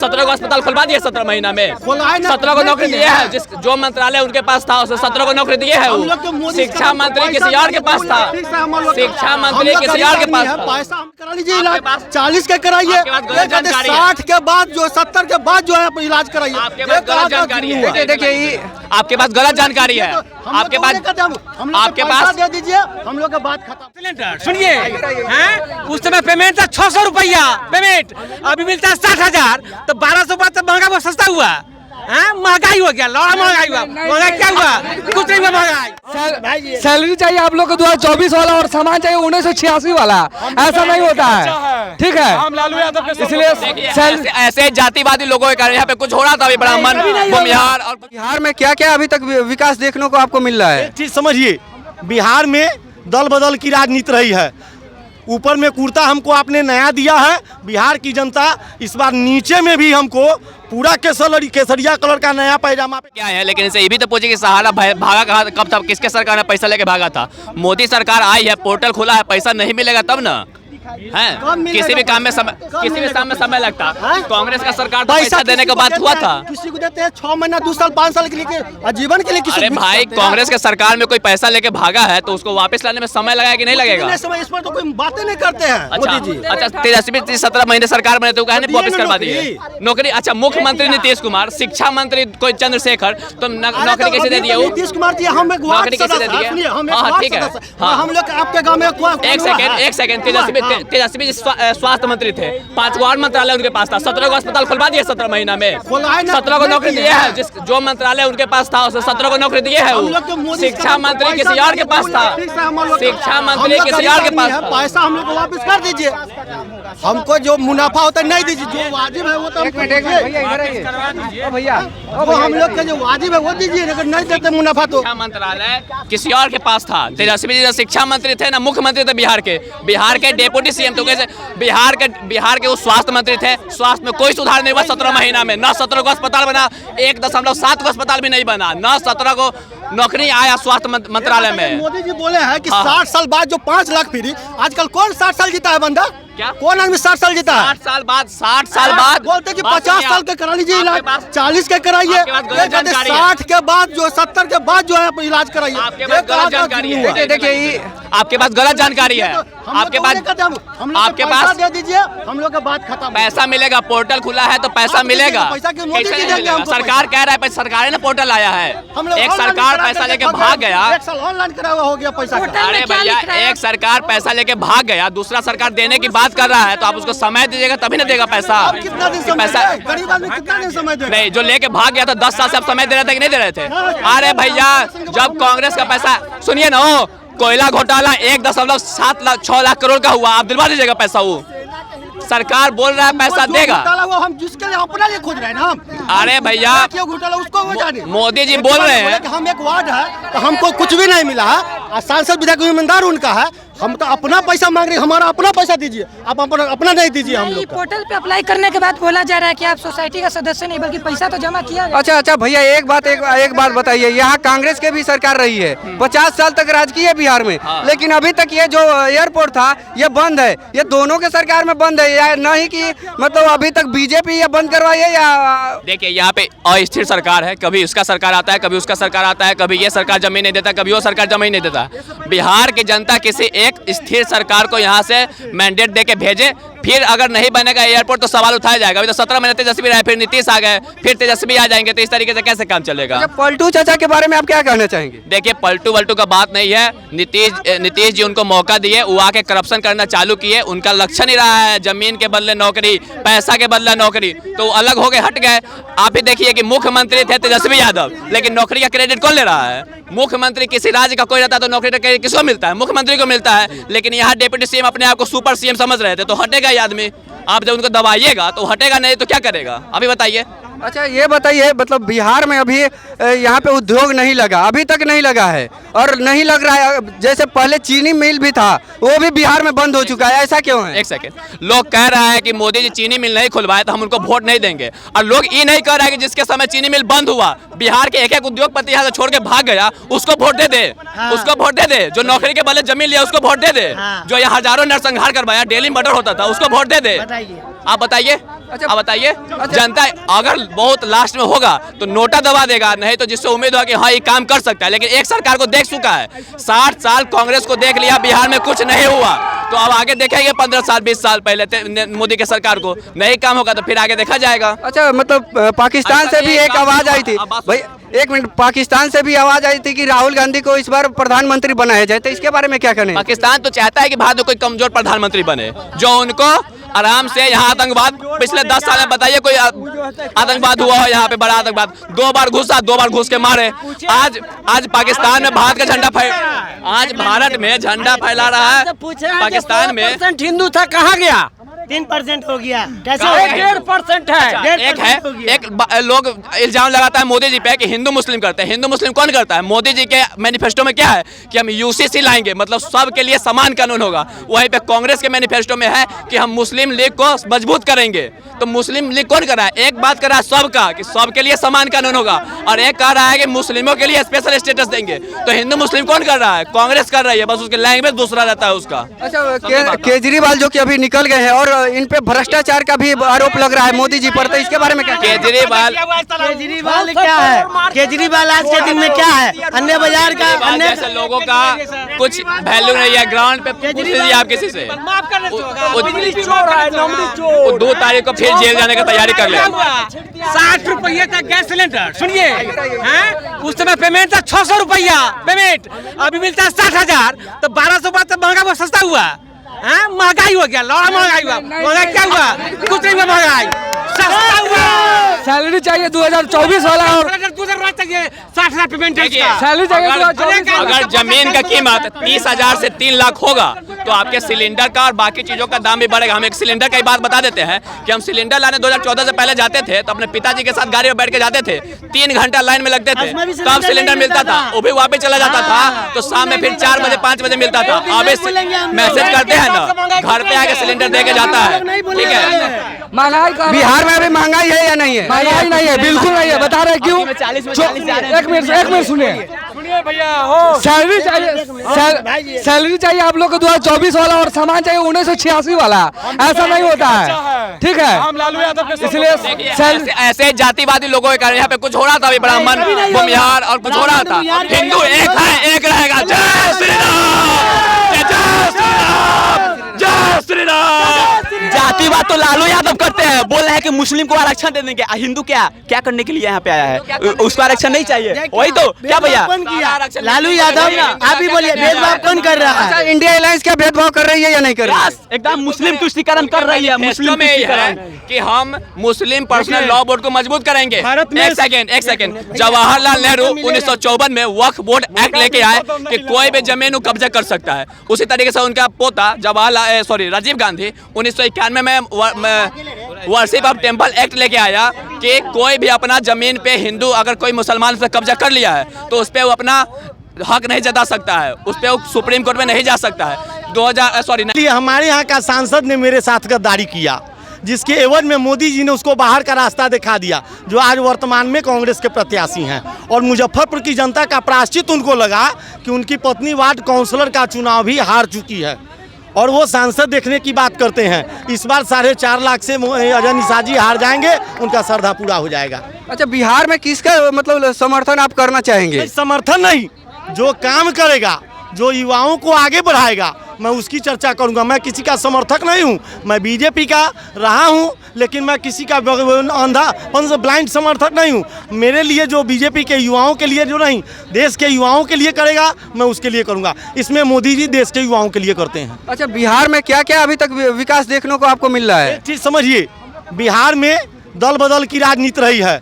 17 को अस्पताल खुलवा दिए 17 महीना में। 17 को नौकरी दिए है, जिस जो मंत्रालय उनके पास था उसे 17 को नौकरी दिए है। वो शिक्षा मंत्री किसी और के पास था, शिक्षा मंत्री किसी और के पास था। पैसा हम करा लीजिए इलाज, 40 के कराइए, 60 के बाद जो 70 के बाद जो है इलाज कराइए। आपके पास गलत जानकारी है। देखिए आपके पास गलत जानकारी है। आपके पास दे दीजिए, हम लोग का बात खत्म। सुनिए, उस समय पेमेंट था 600 रुपया पेमेंट, अभी मिलता है 60,000, तो 1200 बात तो महंगा वो सस्ता हुआ। महंगाई हो गया, लौड़ा महंगाई हुआ। महंगाई क्या हुआ? कुछ नहीं हुआ महंगाई। सैलरी चाहिए आप लोग को 2024 वाला और सामान चाहिए 1986 वाला, ऐसा नहीं होता है। ठीक है, हम लालू यादव के इसलिए ऐसे जातिवादी लोगों के कारण यहाँ पे कुछ हो रहा था अभी ब्राह्मण भूमिहार और बिहार में क्या क्या अभी तक विकास देखने को आपको मिल रहा है? एक चीज समझिए, बिहार में दल बदल की राजनीति रही है। ऊपर में कुर्ता हमको आपने नया दिया है, बिहार की जनता इस बार नीचे में भी हमको पूरा केसरिया कलर का नया पैजामा क्या है। लेकिन इसे ये भी तो पूछे कि सहारा भागा कहाँ कब था, किसके सरकार ने पैसा लेके भागा था? मोदी सरकार आई है, पोर्टल खुला है, पैसा नहीं मिलेगा तब ना है। किसी भी काम में समय लगता। कांग्रेस का सरकार तो पैसा देने के बाद हुआ था। किसी को देते हैं 6 महीना, 2 साल, 5 साल के लिए, आजीवन के लिए। अरे भाई, कांग्रेस के सरकार में कोई पैसा लेके भागा है तो उसको वापस लाने में समय लगेगा कि नहीं लगेगा? इस पर तो कोई बातें नहीं करते हैं। अच्छा 17 महीने सरकार बने तो कहने वापस करवा दिए नौकरी। अच्छा, मुख्यमंत्री नीतीश कुमार, शिक्षा मंत्री कोई चंद्रशेखर, तो नौकरी कैसे दे दिए? नीतीश कुमार जी हम नौकरी कैसे दे दिए? ठीक है, हम लोग आपके गाँव में एक सेकंड तेजस्वी जी स्वास्थ्य मंत्री थे, 5 और मंत्रालय उनके पास था। 17 को अस्पताल खुलवा दिए 17 महीना में। 17 को नौकरी दिए है, जिस जो मंत्रालय उनके पास था उसे 17 को नौकरी दिए है। वो शिक्षा मंत्री किसी और के पास था, शिक्षा मंत्री किसी और के पास। पैसा हम लोग को वापस कर दीजिए, हमको जो मुनाफा होता है नहीं दीजिए, जो वाजिब है वो तो भैया हम लोग का जो वाजिब है वो दीजिए, अगर नहीं देते मुनाफा तो। शिक्षा मंत्रालय किसी और के पास था। तेजस्वी जी शिक्षा मंत्री थे ना मुख्यमंत्री थे बिहार के डेप्यूटी सीएम। तो कैसे बिहार के वो स्वास्थ्य मंत्री थे, स्वास्थ्य में कोई सुधार नहीं हुआ 17 महीना में। न 17 को अस्पताल बना, 1.7 को अस्पताल भी नहीं बना, न 17 को नौकरी आया स्वास्थ्य मंत्रालय में। मोदी जी बोले हैं कि 60 साल बाद जो 5 लाख फ्री, आजकल कौन 60 साल जीता है बंदा? क्या कौन आदमी 60 साल जीता है? 60 साल बाद बोलते कि 50 साल के करा लीजिए इलाज, 40 के कराइए, 60 के बाद जो 70 के बाद जो है इलाज कराइए। आपके पास गलत जानकारी है। देखिए आपके पास गलत जानकारी है। आपके पास दे दीजिए, हम लोग का बात खत्म। पैसा मिलेगा, पोर्टल खुला है तो पैसा मिलेगा। सरकार कह रहा है, सरकार ने पोर्टल आया है। एक सरकार पैसा लेके भाग गया, एक साल ऑनलाइन करा हुआ हो गया पैसा। अरे भैया, एक सरकार पैसा लेके भाग गया, दूसरा सरकार देने की बात कर रहा है, तो आप उसको समय दीजिएगा तभी ना देगा पैसा। कितना दिन पैसा गरीब आदमी कितना दिन समय देगा? नहीं, जो लेके भाग गया था 10 साल से आप समय दे रहे थे कि नहीं दे रहे थे? अरे भैया, जब कांग्रेस का पैसा, सुनिए ना, कोयला घोटाला 1.6 लाख करोड़ का हुआ, आप दिलवा दीजिएगा पैसा। वो सरकार बोल रहा है पैसा देगा, वो हम जिसके लिए अपना लिए खोज रहे हैं ना। अरे भैया, क्यों घोटाला उसको वो जाने। मोदी जी बोल रहे हैं हम एक वार्ड है तो हमको कुछ भी नहीं मिला है, सांसद विधायक ईमानदार उनका है, हम तो अपना पैसा मांग रहे हैं, हमारा अपना पैसा दीजिए, आप अपना नहीं दीजिए। हम लोग पोर्टल पे अप्लाई करने के बाद बोला जा रहा है कि आप सोसाइटी का सदस्य नहीं बल्कि पैसा तो जमा किया। अच्छा भैया, एक बात बताइए, यहाँ कांग्रेस के भी सरकार रही है, 50 साल तक राज की है बिहार में, लेकिन अभी तक ये जो एयरपोर्ट था ये बंद है। ये दोनों के सरकार में बंद है, या नहीं कि मतलब अभी तक बीजेपी ये बंद करवाई है या? देखिए, यहाँ पे अस्थिर सरकार है, कभी उसका सरकार आता है, कभी उसका सरकार आता है, कभी ये सरकार जमीन नहीं देता, कभी वो सरकार जमीन नहीं देता। बिहार की जनता किसी एक स्थिर सरकार को यहाँ से मैंडेट दे के भेजे, फिर अगर नहीं बनेगा एयरपोर्ट तो सवाल उठाया जाएगा। अभी तो 17 महीने तेजस्वी रहे, फिर नीतीश आ गए, फिर तेजस्वी आ जाएंगे, तो इस तरीके से कैसे काम चलेगा? पलटू चाचा के बारे में आप क्या कहना चाहेंगे? देखिए, पलटू वल्टू का बात नहीं है। नीतीश जी उनको मौका दिए, वो आके करप्शन करना चालू किए। उनका लक्ष्य ही रहा है जमीन के बदले नौकरी, पैसा के बदले नौकरी, तो अलग हो गए, हट गए। आप ही देखिए कि मुख्यमंत्री थे तेजस्वी यादव, लेकिन नौकरी का क्रेडिट कौन ले रहा है? मुख्यमंत्री किसी राज्य का कोई रहता है तो नौकरी का क्रेडिट किसको मिलता है? मुख्यमंत्री को मिलता है। लेकिन यहाँ डिप्टी सीएम अपने आप को सुपर सीएम समझ रहे थे, तो हटेगा ये आदमी। आप जब उनको दबाइएगा तो हटेगा, नहीं तो क्या करेगा? अभी बताइए। अच्छा ये बताइए, मतलब बिहार में अभी यहाँ पे उद्योग नहीं लगा, अभी तक नहीं लगा है और नहीं लग रहा है। जैसे पहले चीनी मिल भी था वो भी बिहार में बंद हो चुका है, ऐसा क्यों है? एक सेकंड, लोग कह रहा है कि मोदी जी चीनी मिल नहीं खुलवाए तो हम उनको वोट नहीं देंगे, और लोग ये नहीं कह रहा है कि जिसके समय चीनी मिल बंद हुआ बिहार के एक उद्योगपति यहाँ से छोड़ के भाग गया उसको वोट दे दे। उसको वोट दे दे। जो नौकरी के बदले जमीन लिया उसको वोट दे दे। जो यहाँ हजारों नरसंहार करवाया, डेली मर्डर होता था, उसको वोट दे दे। आप बताइए। अच्छा। आप बताइए, जनता अगर बहुत लास्ट में होगा तो नोटा दबा देगा, नहीं तो जिससे उम्मीद हो कि हाँ ये काम कर सकता है। लेकिन एक सरकार को देख चुका है, 60 साल कांग्रेस को देख लिया, बिहार में कुछ नहीं हुआ, तो अब आगे देखेंगे 15 साल 20 साल पहले मोदी के सरकार को नहीं काम होगा तो फिर आगे देखा जाएगा। अच्छा, मतलब पाकिस्तान से भी एक आवाज आई थी भाई, एक मिनट, पाकिस्तान से भी आवाज आई थी कि राहुल गांधी को इस बार प्रधानमंत्री बनाया जाए, तो इसके बारे में क्या कहने? पाकिस्तान तो चाहता है कि भारत में कोई कमजोर प्रधानमंत्री बने जो उनको आराम से यहाँ आतंकवाद पिछले 10 साल में बताइए कोई आतंकवाद हुआ हो यहाँ पे, बड़ा आतंकवाद 2 बार घुसा, 2 बार घुस के मारे। आज पाकिस्तान में भारत का झंडा आज भारत में झंडा फैला रहा है, पाकिस्तान में हिंदू था, कहाँ गया? 3% हो गया, कैसे? 1.5% है। एक लोग इल्जाम लगाता है मोदी जी पे कि हिंदू मुस्लिम करते हैं। हिंदू मुस्लिम कौन करता है? मोदी जी के मैनिफेस्टो में क्या है कि हम यूसीसी लाएंगे, मतलब सबके लिए समान कानून होगा। वहीं पे कांग्रेस के मैनिफेस्टो में है कि हम मुस्लिम लीग को मजबूत करेंगे। तो मुस्लिम लीग कौन कर रहा है? एक बात कर रहा है सबका कि सबके लिए समान कानून होगा, और एक कह रहा है कि मुस्लिमों के लिए स्पेशल स्टेटस देंगे। तो हिंदू मुस्लिम कौन कर रहा है? कांग्रेस कर रही है, बस उसके लैंग्वेज दूसरा रहता है उसका। अच्छा, केजरीवाल जो कि अभी निकल गए हैं और इन पे भ्रष्टाचार का भी आरोप लग रहा है मोदी जी पर, तो इसके बारे में क्या? केजरीवाल क्या है? केजरीवाल आज के दिन में क्या है? अन्य बाजार का जैसे लोगों का कुछ वैल्यू नहीं है ग्राउंड पे। पूछ लीजिए आप किसी से, 2 तारीख को फिर जेल जाने का तैयारी कर ले। 60 रुपये तक गैस सिलेंडर, सुनिए, उस समय पेमेंट था 600 रुपया पेमेंट, अभी मिलता है 60,000, तो 1200 बात महंगा बहुत सस्ता हुआ। महंगाई हो गया, लौड़ा महंगाई हुआ। महंगाई क्या हुआ? कुछ नहीं हुआ, महंगाई सस्ता हुआ। सैलरी चाहिए 2024 वाला, और 60,000 पेमेंट सैलरी चाहिए 2024। अगर जमीन का कीमत 30,000 से 3 लाख होगा तो आपके सिलेंडर का और बाकी चीजों का दाम भी बढ़ेगा। हम एक सिलेंडर की बात बता देते हैं कि हम सिलेंडर लाने 2014 से पहले जाते थे तो अपने पिताजी के साथ गाड़ी में बैठ के जाते थे, 3 घंटा लाइन में लगते थे, तब सिलेंडर मिलता था, वो भी वापस चला जाता था, तो शाम में फिर 4 बजे 5 बजे मिलता था। अब मैसेज करते हैं ना, घर पे आके सिलेंडर दे के जाता है, ठीक है। महंगाई का बिहार में अभी महंगाई है या नहीं है? महंगाई नहीं है, बिल्कुल नहीं है। बता रहे क्यों? एक मिनट सुनिए भैया, सैलरी चाहिए आप लोग को 2024 वाला, और सामान चाहिए 1986 वाला। ऐसा नहीं होता है, ठीक है? इसलिए ऐसे जातिवादी लोगों के कारण यहाँ पे कुछ हो रहा था, अभी ब्राह्मण भूमिहार और कुछ हो रहा था। हिंदू एक है, एक रहेगा। जय श्री राम, जय श्री राम, जय श्री राम। जातिवाद तो लालू यादव करते हैं, बोल रहे हैं कि मुस्लिम को आरक्षण दे देंगे। हिंदू क्या करने के लिए यहाँ पे आया है? उसको आरक्षण नहीं चाहिए, वही तो क्या भैया? लालू यादव, आप ही बोलिए, भेदभाव कौन कर रहा है? इंडिया अलायंस क्या भेदभाव कर रही है या नहीं कर रही है? एकदम मुस्लिम तुष्टीकरण कर रही है। मुस्लिम में है कि हम मुस्लिम पर्सनल लॉ बोर्ड को मजबूत करेंगे। एक सेकंड, जवाहरलाल नेहरू 1954 में वक्फ बोर्ड एक्ट लेके आए कि कोई भी जमीन को कब्जा कर सकता है। उसी तरीके से उनका पोता राजीव गांधी 1991 में वर्शिप ऑफ टेम्पल एक्ट लेके आया कि कोई भी अपना जमीन पे हिंदू अगर कोई मुसलमान पे कब्जा कर लिया है तो उस पे वो अपना हक नहीं जता सकता है, उस पे वो सुप्रीम कोर्ट में नहीं जा सकता है। हमारे यहाँ का सांसद ने मेरे साथ गद्दारी किया, जिसके एवज में मोदी जी ने उसको बाहर का रास्ता दिखा दिया, जो आज वर्तमान में कांग्रेस के प्रत्याशी हैं। और मुजफ्फरपुर की जनता का प्रायश्चित उनको लगा कि उनकी पत्नी वार्ड काउंसलर का चुनाव भी हार चुकी है और वो सांसद देखने की बात करते हैं। इस बार 4.5 लाख से अजय निषाद जी हार जाएंगे, उनका श्रद्धा पूरा हो जाएगा। अच्छा, बिहार में किसका मतलब समर्थन आप करना चाहेंगे? समर्थन नहीं, जो काम करेगा, जो युवाओं को आगे बढ़ाएगा, मैं उसकी चर्चा करूंगा। मैं किसी का समर्थक नहीं हूं, मैं बीजेपी का रहा हूं, लेकिन मैं किसी का अंधा ब्लाइंड समर्थक नहीं हूं। मेरे लिए जो बीजेपी के युवाओं के लिए जो नहीं, देश के युवाओं के लिए करेगा, मैं उसके लिए करूंगा। इसमें मोदी जी देश के युवाओं के लिए करते हैं। अच्छा, बिहार में क्या क्या अभी तक विकास देखने को आपको मिल रहा है? एक चीज़ समझिए, बिहार में दल बदल की राजनीति रही है।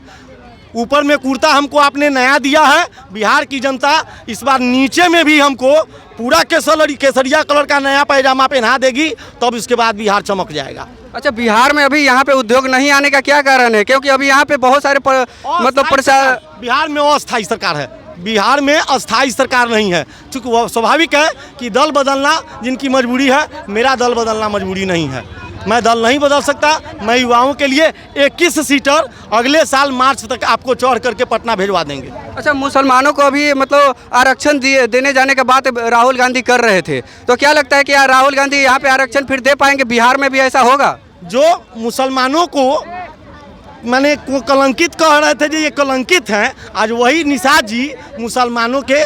ऊपर में कुर्ता हमको आपने नया दिया है, बिहार की जनता इस बार नीचे में भी हमको पूरा केसरिया कलर का नया पैजामा पहना देगी, तब इसके बाद बिहार चमक जाएगा। अच्छा, बिहार में अभी यहाँ पे उद्योग नहीं आने का क्या कारण है? क्योंकि अभी यहाँ पे बहुत सारे बिहार में अस्थायी सरकार है, बिहार में अस्थायी सरकार नहीं है। चूँकि वह स्वाभाविक है कि दल बदलना जिनकी मजबूरी है, मेरा दल बदलना मजबूरी नहीं है। मैं दल नहीं बदल सकता। मैं युवाओं के लिए 21 सीटर अगले साल मार्च तक आपको चढ़ करके पटना भेजवा देंगे। अच्छा, मुसलमानों को अभी मतलब आरक्षण देने जाने का बात राहुल गांधी कर रहे थे, तो क्या लगता है कि राहुल गांधी यहाँ पे आरक्षण फिर दे पाएंगे? बिहार में भी ऐसा होगा? जो मुसलमानों को माने कलंकित कह रहे थे जो ये कलंकित हैं, आज वही निषाद जी मुसलमानों के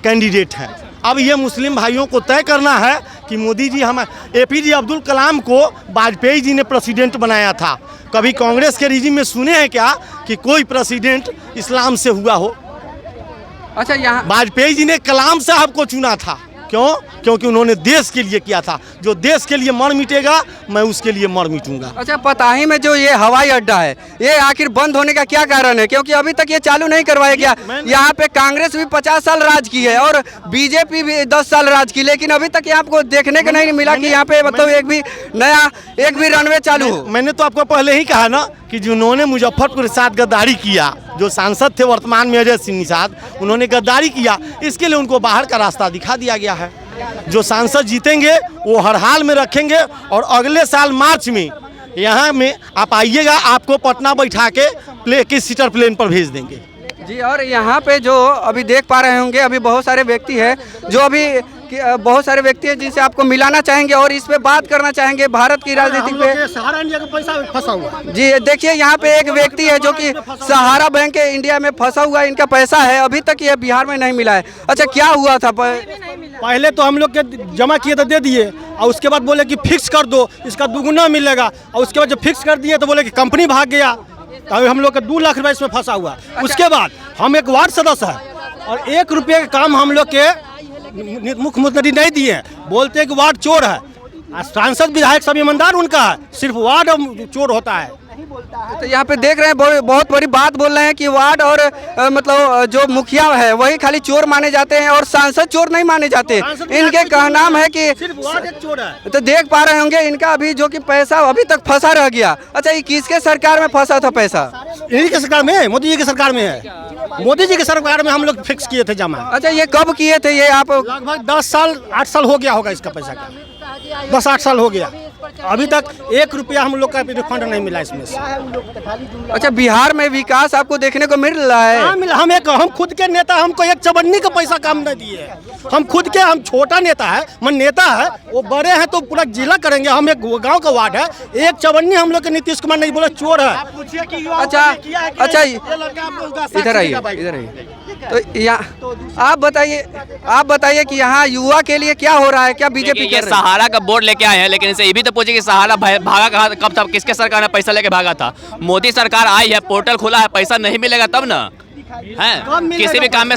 कैंडिडेट हैं। अब ये मुस्लिम भाइयों को तय करना है कि मोदी जी APJ अब्दुल कलाम को वाजपेयी जी ने प्रेसिडेंट बनाया था। कभी कांग्रेस के रिजिम में सुने हैं क्या कि कोई प्रेसिडेंट इस्लाम से हुआ हो? अच्छा, यहाँ वाजपेयी जी ने कलाम साहब को चुना था। क्यों? क्योंकि उन्होंने देश के लिए किया था। जो देश के लिए मर मिटेगा मैं उसके लिए मर मिटूंगा। अच्छा, पताही में जो ये हवाई अड्डा है ये आखिर बंद होने का क्या कारण है? क्योंकि अभी तक ये चालू नहीं करवाया गया। यहाँ पे कांग्रेस भी 50 साल राज की है और बीजेपी भी 10 साल राज की, लेकिन अभी तक यहाँ आपको देखने को नहीं मिला कि यहाँ पे मतलब एक भी रनवे चालू हो। मैंने तो आपको पहले ही कहा ना कि जिन्होंने मुजफ्फरपुर के साथ गद्दारी किया, जो सांसद थे वर्तमान में अजय सिंह निषाद, उन्होंने गद्दारी किया, इसके लिए उनको बाहर का रास्ता दिखा दिया गया है। जो सांसद जीतेंगे वो हर हाल में रखेंगे और अगले साल मार्च में यहाँ में आप आइएगा, आपको पटना बैठा के किस सीटर प्लेन पर भेज देंगे जी। और यहाँ पे जो अभी देख पा रहे होंगे, अभी बहुत सारे व्यक्ति हैं जो अभी बहुत सारे व्यक्ति हैं जिनसे आपको मिलाना चाहेंगे और इस पे बात करना चाहेंगे भारत की राजनीति पे। सहारा इंडिया का पैसा फंसा हुआ जी देखिए, यहाँ पे एक व्यक्ति है जो कि सहारा बैंक के इंडिया में फंसा हुआ है, इनका पैसा है, अभी तक ये बिहार में नहीं मिला है। अच्छा, क्या हुआ था? पहले तो हम लोग के जमा किए तो दे दिए और उसके बाद बोले कि फिक्स कर दो, इसका दुगुना मिलेगा, और उसके बाद जब फिक्स कर दिए तो बोले कि कंपनी भाग गया, तो हम लोग का 2 लाख रुपये इसमें फंसा हुआ। उसके बाद हम एक वार्ड सदस्य है और 1 रुपये का काम हम लोग के मुख्यमंत्री नहीं दिए हैं। बोलते हैं कि वार्ड चोर है, सांसद विधायक सब ईमानदार उनका है, सिर्फ वार्ड चोर होता है। तो यहाँ पे देख रहे हैं बहुत बड़ी बात बोल रहे हैं कि वार्ड और मतलब जो मुखिया है वही खाली चोर माने जाते हैं और सांसद चोर नहीं माने जाते। इनके कहनाम है कि सिर्फ वार्ड एक चोर है। तो देख पा रहे होंगे इनका अभी जो कि पैसा अभी तक फंसा रह गया। अच्छा, ये किसके सरकार में फंसा था पैसा? यही की सरकार में, मोदी जी की सरकार में है। मोदी जी की सरकार में हम लोग फिक्स किए थे जमा। अच्छा, ये कब किए थे? ये आप लगभग 10 साल 8 साल हो गया होगा इसका पैसा का, 10-8 साल हो गया। अभी तक 1 रुपया हम लोग का रिफंड नहीं मिला इसमें से। अच्छा, बिहार में विकास आपको देखने को मिल रहा है? हम खुद के नेता, हमको 1 चवन्नी का पैसा काम नहीं दिए। हम खुद के, हम छोटा नेता है, मन नेता है, वो बड़े हैं तो पूरा जिला करेंगे। हम एक गांव का वार्ड है, 1 चवन्नी हम लोग के नीतीश कुमार नहीं बोले चोर है। अच्छा, इधर आइए, इधर आइए। तो आप बताइए कि यहाँ युवा के लिए क्या हो रहा है? क्या बीजेपी ये सहारा का बोर्ड लेके आए हैं, लेकिन इनसे ये भी तो पूछे कि सहारा भागा कहाँ, कब था, किसके सरकार ने पैसा लेके भागा था? मोदी सरकार आई है, पोर्टल खुला है, पैसा नहीं मिलेगा तब ना है। किसी भी काम में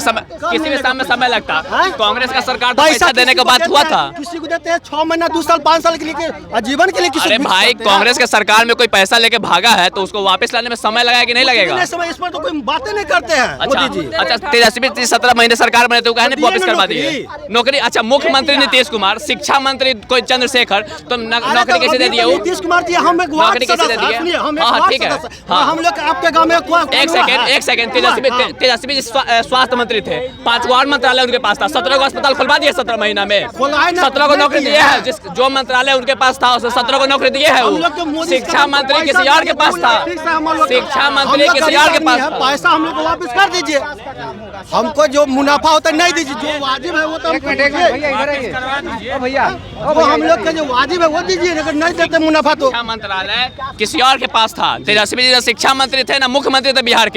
समय लगता। कांग्रेस का सरकार तो पैसा देने के बाद हुआ था। किसी को देते हैं 6 महीना, 2 साल, 5 साल के लिए, जीवन के लिए। अरे भाई, कांग्रेस के सरकार में कोई पैसा लेके भागा है तो उसको वापस लाने में समय लगेगा कि नहीं लगेगा? इस पर तो कोई बातें नहीं करते हैं मोदी जी। अच्छा, तेजस्वी 17 महीने सरकार बने तो कहने वापस करवा दिए नौकरी। अच्छा, मुख्यमंत्री नीतीश कुमार, शिक्षा मंत्री कोई चंद्रशेखर, तो नौकरी कैसे दे दिए? नीतीश कुमार जी हम एक नौकरी कैसे दे दिए? हाँ ठीक है, हम लोग आपके गाँव में एक सेकंड तेजस्वी जी स्वास्थ्य मंत्री थे, 5 और मंत्रालय उनके पास था, 17 को अस्पताल खुलवा दिए 17 महीना में, 17 को नौकरी दिए है। जो मंत्रालय उनके पास था 17 को नौकरी दिए है। वो शिक्षा मंत्री किसी और के पास था, शिक्षा मंत्री किसी और के पास था। पैसा हम लोग को वापस कर दीजिए, हमको जो मुनाफा होता है नहीं दीजिए, जो वाजिब है वो तो भैया हम लोग का जो वाजिब है वो दीजिए, अगर नहीं देते मुनाफा तो। शिक्षा मंत्रालय किसी और के पास था। तेजस्वी जी शिक्षा मंत्री थे ना मुख्यमंत्री थे बिहार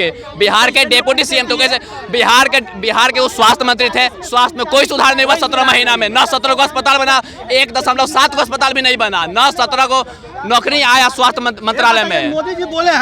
के डेप्यूटी सीएम। तो कैसे बिहार के वो स्वास्थ्य मंत्री थे, स्वास्थ्य में कोई सुधार नहीं हुआ 17 महीना में। न 17 को अस्पताल बना, 1.7 को अस्पताल भी नहीं बना, न 17 को नौकरी आया स्वास्थ्य मंत्रालय में। मोदी जी बोले हैं